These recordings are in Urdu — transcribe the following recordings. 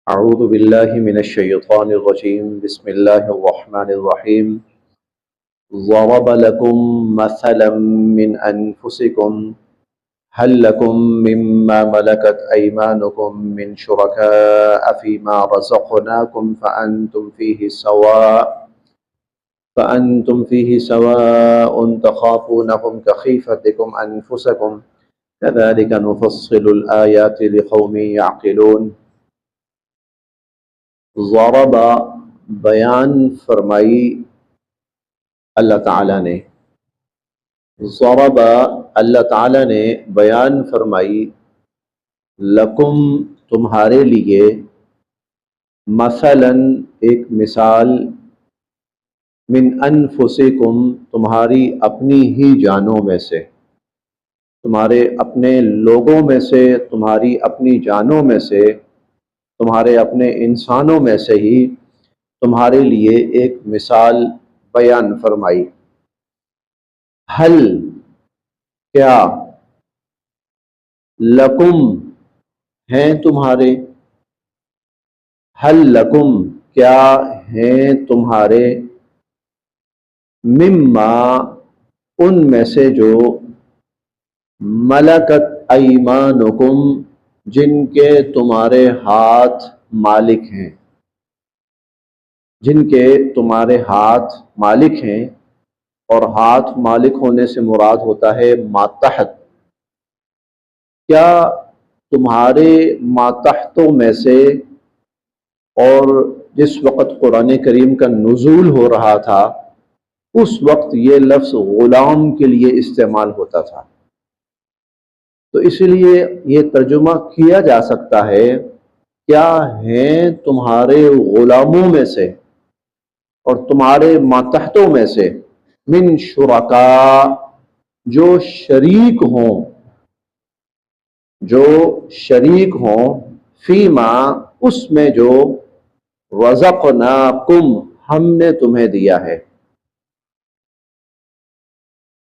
أعوذ بالله من الشيطان الرجيم بسم الله الرحمن الرحيم ضرب لكم مثلا من أنفسكم هل لكم مما ملكت أيمانكم من شركاء فيما رزقناكم فأنتم فيه سواء تخافونهم كخيفتكم أنفسكم كذلك نفصل الآيات لقوم يعقلون۔ ضرب بیان فرمائی اللہ تعالیٰ نے، ضرب اللہ تعالیٰ نے بیان فرمائی، لکم تمہارے لیے، مثلاً ایک مثال، من انفسکم تمہاری اپنی ہی جانوں میں سے، تمہارے اپنے لوگوں میں سے، تمہاری اپنی جانوں میں سے، تمہارے اپنے انسانوں میں سے ہی تمہارے لیے ایک مثال بیان فرمائی۔ حل کیا، لکم ہیں تمہارے، حل لکم کیا ہیں تمہارے، مما ان میں سے جو، ملکت ایمانکم جن کے تمہارے ہاتھ مالک ہیں، جن کے تمہارے ہاتھ مالک ہیں، اور ہاتھ مالک ہونے سے مراد ہوتا ہے ماتحت۔ کیا تمہارے ماتحتوں میں سے، اور جس وقت قرآن کریم کا نزول ہو رہا تھا اس وقت یہ لفظ غلام کے لیے استعمال ہوتا تھا، تو اس لیے یہ ترجمہ کیا جا سکتا ہے، کیا ہیں تمہارے غلاموں میں سے اور تمہارے ماتحتوں میں سے، من شرکاء جو شریک ہوں، جو شریک ہوں، فیما اس میں جو، رزقناکم ہم نے تمہیں دیا ہے،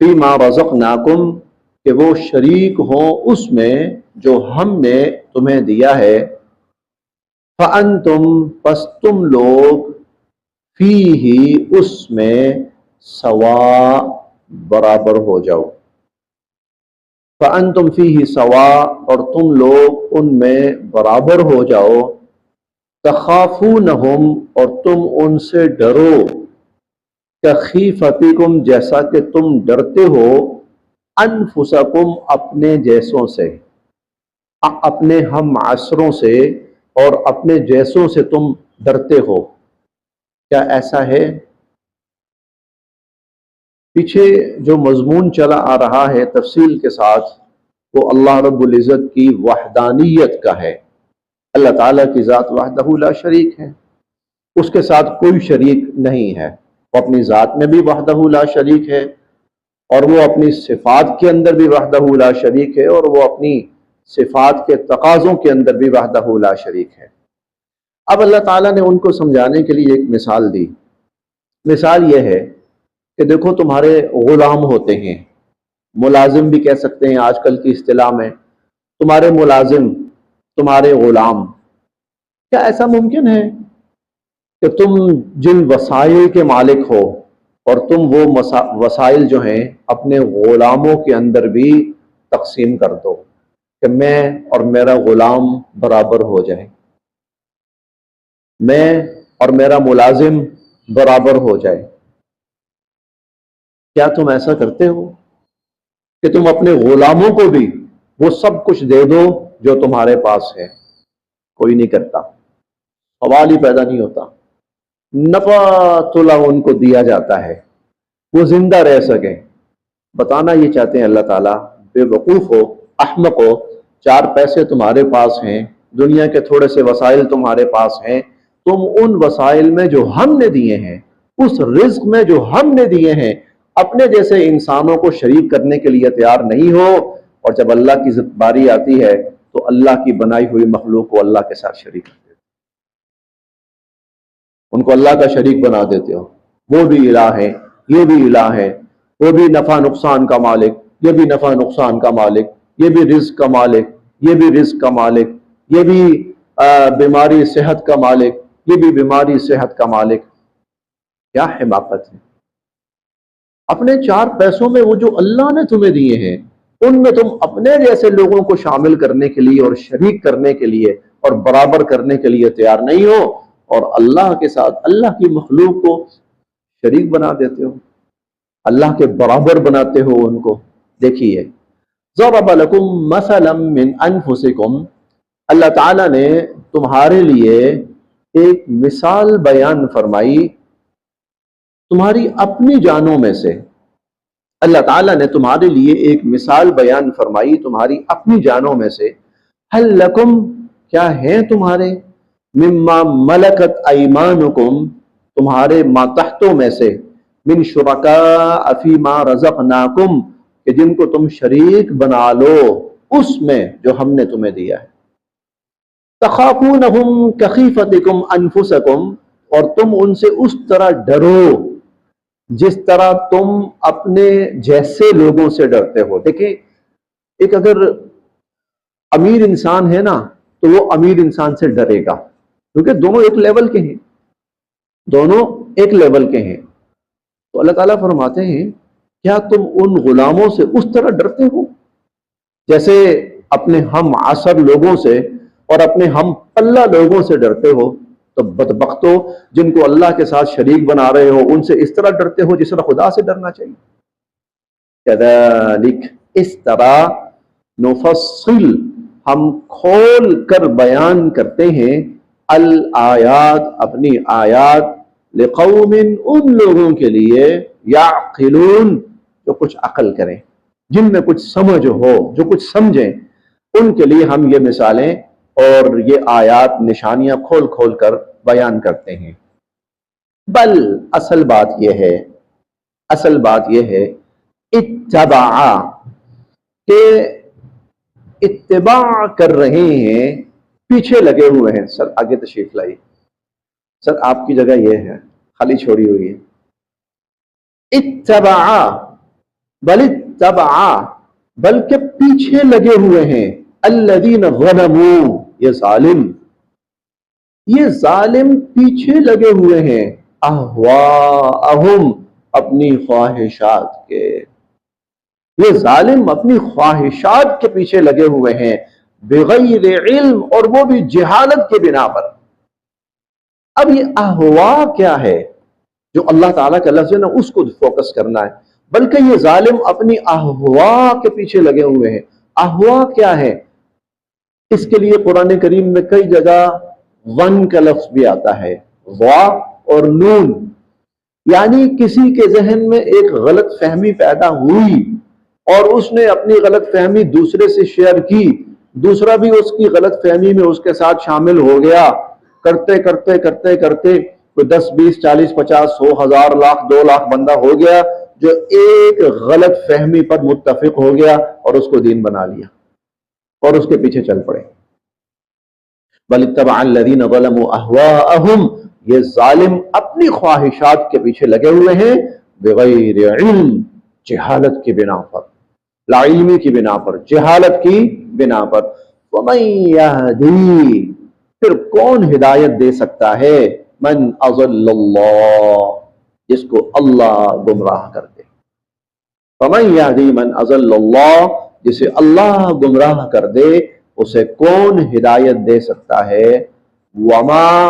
فیما رزقناکم کہ وہ شریک ہوں اس میں جو ہم نے تمہیں دیا ہے، فَأَنْتُمْ پس تم لوگ، فِيهِ اس میں، سوا برابر ہو جاؤ، فَأَنْتُمْ فِيهِ سوا اور تم لوگ ان میں برابر ہو جاؤ، تخافونہم اور تم ان سے ڈرو، کخیفتکم جیسا کہ تم ڈرتے ہو، انفسکم اپنے جیسوں سے، اپنے ہم عصروں سے اور اپنے جیسوں سے تم ڈرتے ہو۔ کیا ایسا ہے؟ پیچھے جو مضمون چلا آ رہا ہے تفصیل کے ساتھ، وہ اللہ رب العزت کی وحدانیت کا ہے۔ اللہ تعالیٰ کی ذات وحدہ لا شریک ہے، اس کے ساتھ کوئی شریک نہیں ہے، وہ اپنی ذات میں بھی وحدہ لا شریک ہے، اور وہ اپنی صفات کے اندر بھی وحدہ لا شریک ہے، اور وہ اپنی صفات کے تقاضوں کے اندر بھی وحدہ لا شریک ہے۔ اب اللہ تعالیٰ نے ان کو سمجھانے کے لیے ایک مثال دی۔ مثال یہ ہے کہ دیکھو تمہارے غلام ہوتے ہیں، ملازم بھی کہہ سکتے ہیں آج کل کی اصطلاح میں، تمہارے ملازم، تمہارے غلام۔ کیا ایسا ممکن ہے کہ تم جن وسائل کے مالک ہو اور تم وہ وسائل جو ہیں اپنے غلاموں کے اندر بھی تقسیم کر دو کہ میں اور میرا غلام برابر ہو جائے، میں اور میرا ملازم برابر ہو جائے؟ کیا تم ایسا کرتے ہو کہ تم اپنے غلاموں کو بھی وہ سب کچھ دے دو جو تمہارے پاس ہے؟ کوئی نہیں کرتا، سوال ہی پیدا نہیں ہوتا۔ نفع تلا ان کو دیا جاتا ہے، وہ زندہ رہ سکیں۔ بتانا یہ چاہتے ہیں اللہ تعالیٰ، بے وقوف ہو، احمق ہو، چار پیسے تمہارے پاس ہیں، دنیا کے تھوڑے سے وسائل تمہارے پاس ہیں، تم ان وسائل میں جو ہم نے دیے ہیں، اس رزق میں جو ہم نے دیے ہیں، اپنے جیسے انسانوں کو شریک کرنے کے لیے تیار نہیں ہو، اور جب اللہ کی باری آتی ہے تو اللہ کی بنائی ہوئی مخلوق کو اللہ کے ساتھ شریک کرتے ہو، ان کو اللہ کا شریک بنا دیتے ہو۔ وہ بھی الہ ہے، یہ بھی الہ ہے، وہ بھی نفع نقصان کا مالک، یہ بھی نفع نقصان کا مالک، یہ بھی رزق کا مالک، یہ بھی رزق کا مالک، یہ بھی بیماری صحت کا مالک، یہ بھی بیماری صحت کا مالک. کیا حماقت ہے. اپنے 4 پیسوں میں وہ جو اللہ نے تمہیں دیے ہیں ان میں تم اپنے جیسے لوگوں کو شامل کرنے کے لیے اور شریک کرنے کے لیے اور برابر کرنے کے لیے تیار نہیں ہو، اور اللہ کے ساتھ اللہ کی مخلوق کو شریک بنا دیتے ہو، اللہ کے برابر بناتے ہو ان کو. دیکھیے، ضرب لکم مثلا من انفسکم، اللہ تعالیٰ نے تمہارے لیے ایک مثال بیان فرمائی تمہاری اپنی جانوں میں سے. اللہ تعالیٰ نے تمہارے لیے ایک مثال بیان فرمائی تمہاری اپنی جانوں میں سے. ہل لکم، کیا ہیں تمہارے، مما ملکت ایمانکم، تمہارے ماتحتوں میں سے، من شرکاء فیما رزقناکم، کہ جن کو تم شریک بنا لو اس میں جو ہم نے تمہیں دیا ہے. تخافونہم کخیفتکم انفسکم، اور تم ان سے اس طرح ڈرو جس طرح تم اپنے جیسے لوگوں سے ڈرتے ہو. دیکھیں، ایک اگر امیر انسان ہے نا تو وہ امیر انسان سے ڈرے گا کیونکہ دونوں ایک لیول کے ہیں، دونوں ایک لیول کے ہیں. تو اللہ تعالیٰ فرماتے ہیں کیا تم ان غلاموں سے اس طرح ڈرتے ہو جیسے اپنے ہم عصر لوگوں سے اور اپنے ہم پلہ لوگوں سے ڈرتے ہو؟ تو بدبختو، جن کو اللہ کے ساتھ شریک بنا رہے ہو ان سے اس طرح ڈرتے ہو جس طرح خدا سے ڈرنا چاہیے. کذالک، اس طرح، نفصل، ہم کھول کر بیان کرتے ہیں، الآیات، اپنی آیات، لقوم، ان لوگوں کے لیے، یعقلون، جو کچھ عقل کریں، جن میں کچھ سمجھ ہو، جو کچھ سمجھیں، ان کے لیے ہم یہ مثالیں اور یہ آیات، نشانیاں کھول کھول کر بیان کرتے ہیں. بل، اصل بات یہ ہے اتبع، کہ اتباع کر رہے ہیں، پیچھے لگے ہوئے ہیں. سر آگے تشریف لائیے. سر آپ کی جگہ یہ ہے، خالی چھوڑی ہوئی ہے. اتبع، بل اتبع، بلکہ پیچھے لگے ہوئے ہیں، الذین ظلموا، یہ ظالم پیچھے لگے ہوئے ہیں، اہواءہم، اپنی خواہشات کے. یہ ظالم اپنی خواہشات کے پیچھے لگے ہوئے ہیں، بغیر علم، اور وہ بھی جہالت کے بنا پر. اب یہ اہواء کیا ہے جو اللہ تعالیٰ کا لفظ ہے نا، اس کو فوکس کرنا ہے. بلکہ یہ ظالم اپنی اہواء کے پیچھے لگے ہوئے ہیں. اہواء کیا ہے؟ اس کے لیے قرآن کریم میں کئی جگہ ون کا لفظ بھی آتا ہے، وا اور نون. یعنی کسی کے ذہن میں ایک غلط فہمی پیدا ہوئی اور اس نے اپنی غلط فہمی دوسرے سے شیئر کی، دوسرا بھی اس کی غلط فہمی میں اس کے ساتھ شامل ہو گیا. کرتے کرتے کرتے کرتے کوئی 10 20 40 50 100 1000 لاکھ 2 لاکھ بندہ ہو گیا جو ایک غلط فہمی پر متفق ہو گیا اور اس کو دین بنا لیا اور اس کے پیچھے چل پڑے. بل اتبع الذین ظلموا اہواءہم، یہ ظالم اپنی خواہشات کے پیچھے لگے ہوئے ہیں، بغیر علم، جہالت کی بنا پر، لا علمی کی بنا پر، جہالت کی بنا پر. ومن یہدی، پھر کون ہدایت دے سکتا ہے، من اضل اللہ، جس کو اللہ گمراہ کر دے. فمن یہدی من اضل اللہ، جسے اللہ گمراہ کر دے اسے کون ہدایت دے سکتا ہے. وما،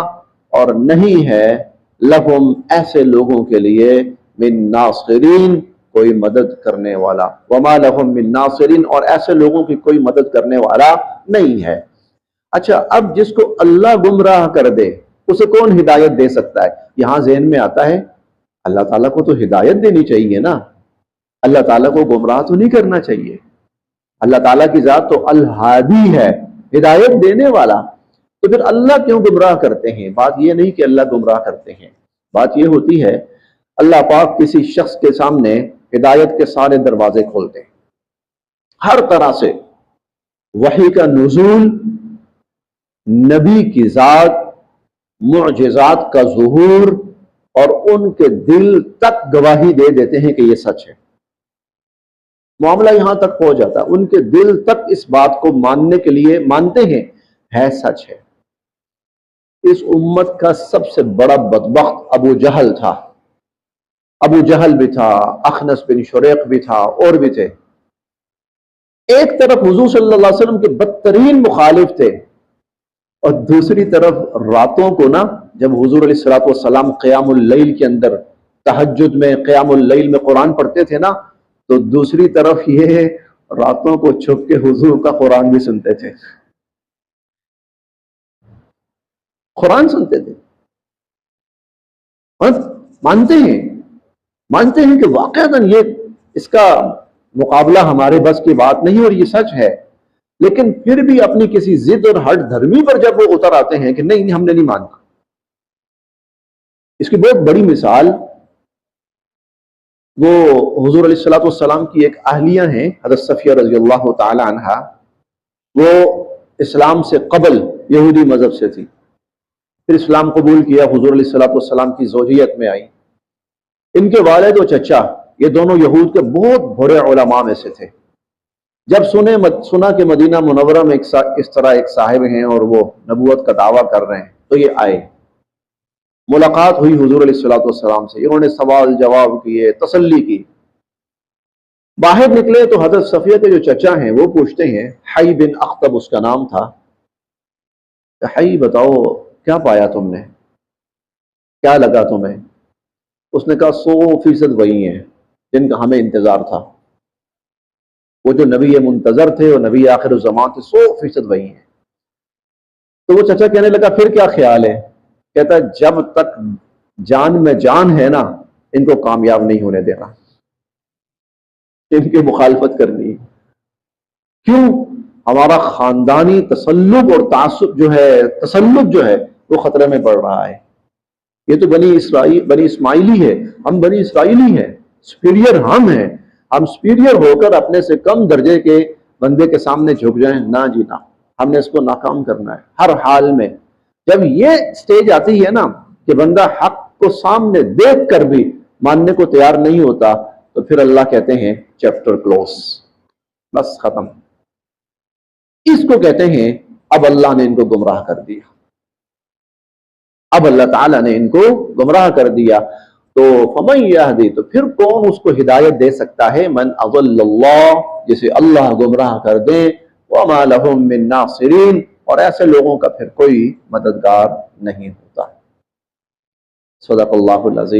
اور نہیں ہے، لہم، ایسے لوگوں کے لیے، من ناصرین، کوئی مدد کرنے والا. وما لہم من ناصرین، اور ایسے لوگوں کی کوئی مدد کرنے والا نہیں ہے. اچھا، اب جس کو اللہ گمراہ کر دے اسے کون ہدایت دے سکتا ہے؟ یہاں ذہن میں آتا ہے اللہ تعالیٰ کو تو ہدایت دینی چاہیے نا، اللہ تعالیٰ کو گمراہ تو نہیں کرنا چاہیے. اللہ تعالیٰ کی ذات تو الہادی ہے، ہدایت دینے والا. تو پھر اللہ کیوں گمراہ کرتے ہیں؟ بات یہ نہیں کہ اللہ گمراہ کرتے ہیں، بات یہ ہوتی ہے اللہ پاک کسی شخص کے سامنے ہدایت کے سارے دروازے کھولتے ہیں ہر طرح سے. وحی کا نزول، نبی کی ذات، معجزات کا ظہور، اور ان کے دل تک گواہی دے دیتے ہیں کہ یہ سچ ہے. معاملہ یہاں تک پہنچ جاتا ہے، ان کے دل تک اس بات کو ماننے کے لیے مانتے ہیں ہے سچ ہے. اس امت کا سب سے بڑا بدبخت ابو جہل تھا. ابو جہل بھی تھا، اخنس بن شریق بھی تھا، اور بھی تھے. ایک طرف حضور صلی اللہ علیہ وسلم کے بدترین مخالف تھے، اور دوسری طرف راتوں کو نا جب حضور علیہ الصلوۃ والسلام قیام اللیل کے اندر، تہجد میں قیام اللیل میں قرآن پڑھتے تھے نا، تو دوسری طرف یہ راتوں کو چھپ کے حضور کا قرآن بھی سنتے تھے. قرآن سنتے تھے اور مانتے ہیں کہ واقعاً یہ اس کا مقابلہ ہمارے بس کی بات نہیں، اور یہ سچ ہے. لیکن پھر بھی اپنی کسی ضد اور ہٹ دھرمی پر جب وہ اتر آتے ہیں کہ نہیں ہم نے نہیں ماننا. اس کی بہت بڑی مثال وہ حضور علیہ الصلوۃ والسلام کی ایک اہلیہ ہیں، حضرت صفیہ رضی اللہ تعالی عنہا. وہ اسلام سے قبل یہودی مذہب سے تھی، پھر اسلام قبول کیا، حضور علیہ الصلوۃ والسلام کی زوجیت میں آئی. ان کے والد و چچا یہ دونوں یہود کے بہت بڑے علماء میں سے تھے. جب سنا کہ مدینہ منورہ میں اس طرح ایک صاحب ہیں اور وہ نبوت کا دعویٰ کر رہے ہیں، تو یہ آئے. ملاقات ہوئی حضور علیہ الصلوۃ والسلام سے، انہوں نے سوال جواب کیے، تسلی کی. باہر نکلے تو حضرت صفیہ کے جو چچا ہیں وہ پوچھتے ہیں، حی بن اخطب اس کا نام تھا، کہ حی بتاؤ کیا پایا تم نے، کیا لگا تمہیں؟ اس نے کہا 100% وہی ہیں جن کا ہمیں انتظار تھا. وہ جو نبی منتظر تھے اور نبی آخر الزمان تھے 100% وہی ہیں. تو وہ چچا کہنے لگا پھر کیا خیال ہے؟ کہتا ہے جب تک جان میں جان ہے نا ان کو کامیاب نہیں ہونے دینا، ان کی مخالفت کرنی. کیوں؟ ہمارا خاندانی تسلط اور تعصب تسلط جو ہے وہ خطرے میں پڑ رہا ہے. یہ تو بنی اسماعیلی ہے، ہم بنی اسرائیلی ہیں، سپیریئر ہم ہیں. ہم سپیریئر ہو کر اپنے سے کم درجے کے بندے کے سامنے جھک جائیں؟ نہ جی نہ، ہم نے اس کو ناکام کرنا ہے ہر حال میں. جب یہ سٹیج آتی ہے نا کہ بندہ حق کو سامنے دیکھ کر بھی ماننے کو تیار نہیں ہوتا، تو پھر اللہ کہتے ہیں چیپٹر کلوز، بس ختم. اس کو کہتے ہیں اب اللہ نے ان کو گمراہ کر دیا، اب اللہ تعالیٰ نے ان کو گمراہ کر دیا. تو فمن یہدی، تو پھر کون اس کو ہدایت دے سکتا ہے؟ من اضل اللہ، جسے اللہ گمراہ کر دے. وما لهم من ناصرین، اور ایسے لوگوں کا پھر کوئی مددگار نہیں ہوتا. صدق اللہ العظیم.